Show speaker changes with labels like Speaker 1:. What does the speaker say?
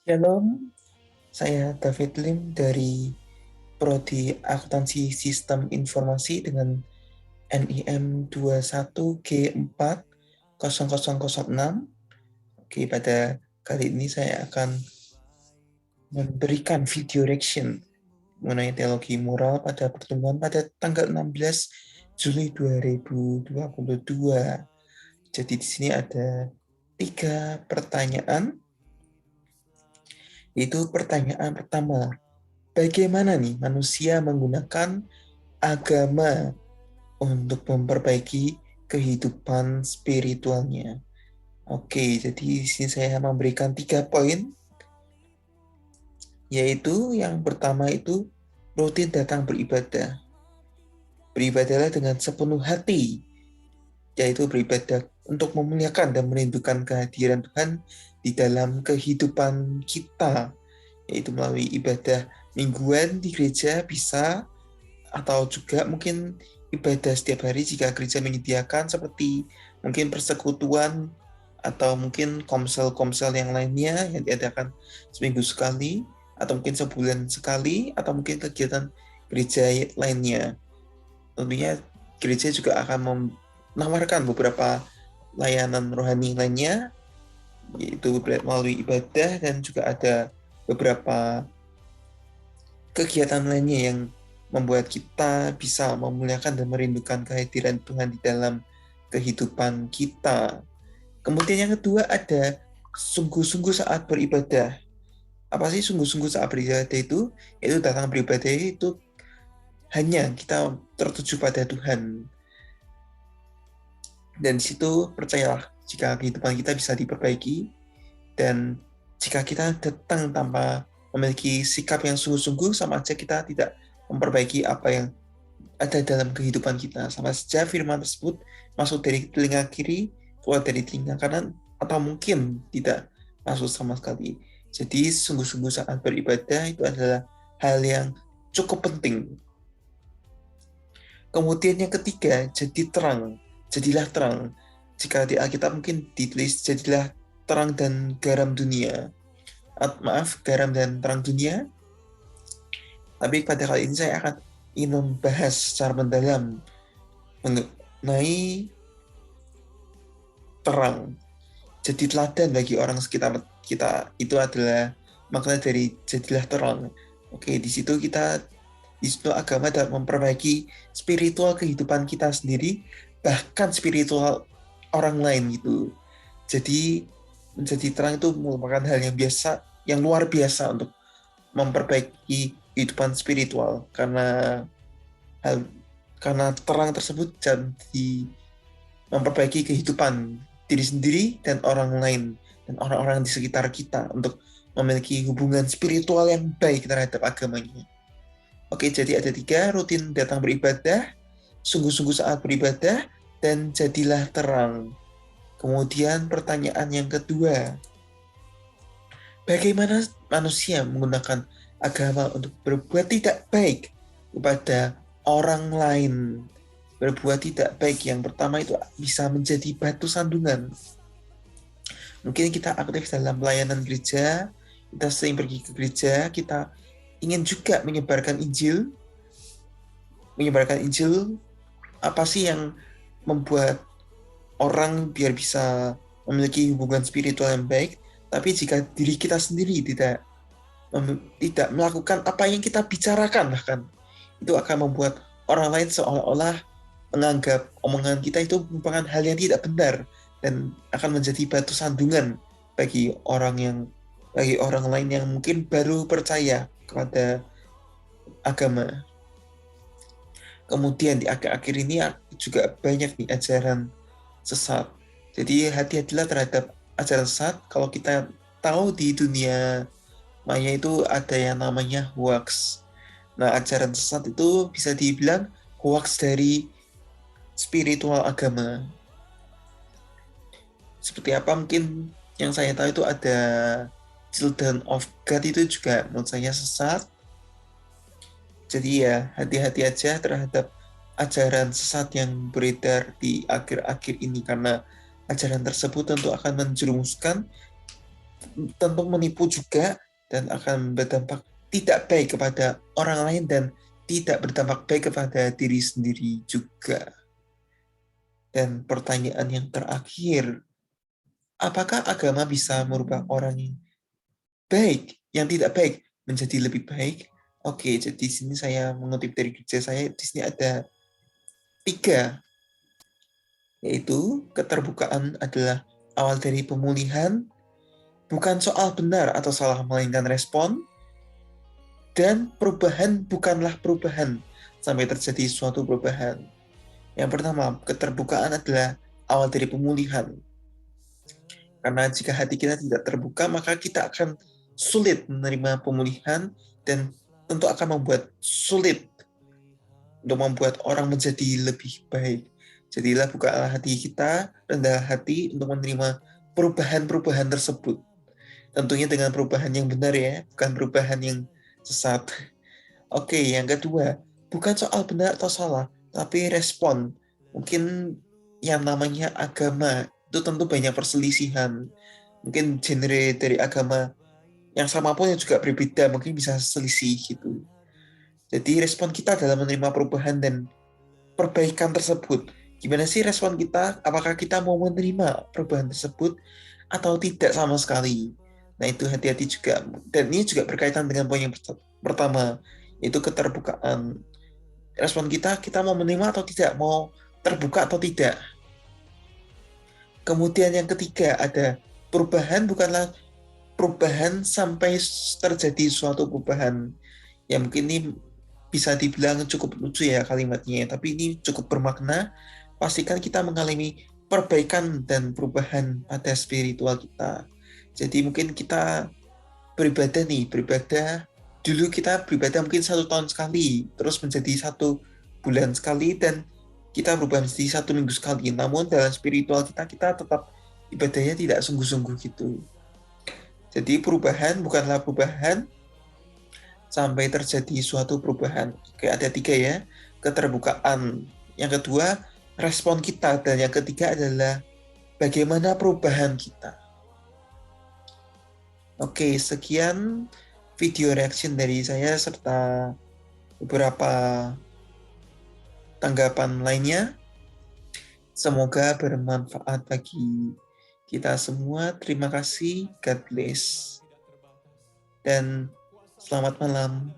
Speaker 1: Shalom, saya David Lim dari Prodi Akuntansi Sistem Informasi dengan NIM 21G40006. Oke, pada kali ini saya akan memberikan video reaction mengenai teologi moral pada pertemuan pada tanggal 16 Juli 2022. Jadi di sini ada 3 pertanyaan, yaitu pertanyaan pertama, bagaimana nih manusia menggunakan agama untuk memperbaiki kehidupan spiritualnya? Oke, jadi di sini saya memberikan 3 poin, yaitu yang pertama itu rutin datang beribadah. Beribadahlah dengan sepenuh hati, yaitu beribadah untuk memuliakan dan merindukan kehadiran Tuhan di dalam kehidupan kita, yaitu melalui ibadah mingguan di gereja bisa, atau juga mungkin ibadah setiap hari jika gereja menyediakan, seperti mungkin persekutuan atau mungkin komsel-komsel yang lainnya yang diadakan seminggu sekali atau mungkin sebulan sekali, atau mungkin kegiatan gereja lainnya. Tentunya gereja juga akan menawarkan beberapa layanan rohani lainnya, yaitu melalui ibadah, dan juga ada beberapa kegiatan lainnya yang membuat kita bisa memuliakan dan merindukan kehadiran Tuhan di dalam kehidupan kita. Kemudian yang kedua ada sungguh-sungguh saat beribadah. Apa sih sungguh-sungguh saat beribadah itu? Yaitu datang beribadah itu hanya kita tertuju pada Tuhan. Dan di situ percayalah, jika kehidupan kita bisa diperbaiki, dan jika kita datang tanpa memiliki sikap yang sungguh-sungguh, sama aja kita tidak memperbaiki apa yang ada dalam kehidupan kita. Sama saja firman tersebut masuk dari telinga kiri, keluar dari telinga kanan, atau mungkin tidak masuk sama sekali. Jadi sungguh-sungguh saat beribadah itu adalah hal yang cukup penting. Kemudian yang ketiga, jadi terang. Jadilah terang. Jika di Alkitab mungkin ditulis, jadilah terang dan garam dunia. Maaf, garam dan terang dunia. Tapi pada kali ini saya akan ingin membahas secara mendalam mengenai terang. Jadi teladan bagi orang sekitar kita, itu adalah makna dari jadilah terang. Oke, di situ agama dapat memperbaiki spiritual kehidupan kita sendiri, bahkan spiritual orang lain gitu. Jadi menjadi terang itu merupakan hal yang biasa, yang luar biasa untuk memperbaiki kehidupan spiritual, hal karena terang tersebut jadi memperbaiki kehidupan diri sendiri dan orang lain dan orang-orang di sekitar kita untuk memiliki hubungan spiritual yang baik terhadap agamanya. Oke, jadi ada 3, rutin datang beribadah, sungguh-sungguh saat beribadah, dan jadilah terang. Kemudian pertanyaan yang kedua, bagaimana manusia menggunakan agama untuk berbuat tidak baik kepada orang lain? Berbuat tidak baik yang pertama itu bisa menjadi batu sandungan. Mungkin kita aktif dalam pelayanan gereja, kita sering pergi ke gereja, kita ingin juga menyebarkan Injil. Apa sih yang membuat orang biar bisa memiliki hubungan spiritual yang baik? Tapi jika diri kita sendiri tidak melakukan apa yang kita bicarakan, bahkan itu akan membuat orang lain seolah-olah menganggap omongan kita itu merupakan hal yang tidak benar, dan akan menjadi batu sandungan bagi orang lain yang mungkin baru percaya kepada agama. Kemudian di akhir-akhir ini juga banyak nih ajaran sesat. Jadi hati-hatilah terhadap ajaran sesat. Kalau kita tahu di dunia maya itu ada yang namanya hoax. Nah, ajaran sesat itu bisa dibilang hoax dari spiritual agama. Seperti apa mungkin yang saya tahu itu ada Children of God, itu juga menurut saya sesat. Jadi ya hati-hati aja terhadap ajaran sesat yang beredar di akhir-akhir ini, karena ajaran tersebut tentu akan menjerumuskan tentu menipu juga dan akan berdampak tidak baik kepada orang lain dan tidak berdampak baik kepada diri sendiri juga. Dan pertanyaan yang terakhir, apakah agama bisa merubah orang yang baik, yang tidak baik menjadi lebih baik? Oke, jadi di sini saya mengutip dari gereja saya, di sini ada 3, yaitu keterbukaan adalah awal dari pemulihan, bukan soal benar atau salah melainkan respon, dan perubahan bukanlah perubahan sampai terjadi suatu perubahan. Yang pertama, keterbukaan adalah awal dari pemulihan. Karena jika hati kita tidak terbuka, maka kita akan sulit menerima pemulihan dan tentu akan membuat sulit untuk membuat orang menjadi lebih baik. Jadilah bukalah hati kita, rendah hati untuk menerima perubahan-perubahan tersebut. Tentunya dengan perubahan yang benar ya, bukan perubahan yang sesat. Oke, yang kedua, bukan soal benar atau salah, tapi respon. Mungkin yang namanya agama itu tentu banyak perselisihan. Mungkin genre dari agama yang sama pun yang juga berbeda, mungkin bisa selisih gitu. Jadi respon kita dalam menerima perubahan dan perbaikan tersebut. Gimana sih respon kita? Apakah kita mau menerima perubahan tersebut atau tidak sama sekali? Nah itu hati-hati juga. Dan ini juga berkaitan dengan poin yang pertama, yaitu keterbukaan. Respon kita mau menerima atau tidak, mau terbuka atau tidak. Kemudian yang ketiga ada perubahan bukanlah perubahan sampai terjadi suatu perubahan. Ya mungkin ini bisa dibilang cukup lucu ya kalimatnya, tapi ini cukup bermakna. Pastikan kita mengalami perbaikan dan perubahan pada spiritual kita. Jadi mungkin kita beribadah dulu kita beribadah mungkin 1 tahun sekali, terus menjadi 1 bulan sekali, dan kita berubah menjadi 1 minggu sekali. Namun dalam spiritual kita tetap ibadahnya tidak sungguh-sungguh gitu. Jadi perubahan bukanlah perubahan sampai terjadi suatu perubahan. Oke, ada 3 ya, keterbukaan. Yang kedua, respon kita. Dan yang ketiga adalah bagaimana perubahan kita. Oke, sekian video reaction dari saya serta beberapa tanggapan lainnya. Semoga bermanfaat bagi kita semua. Terima kasih, God bless, dan selamat malam.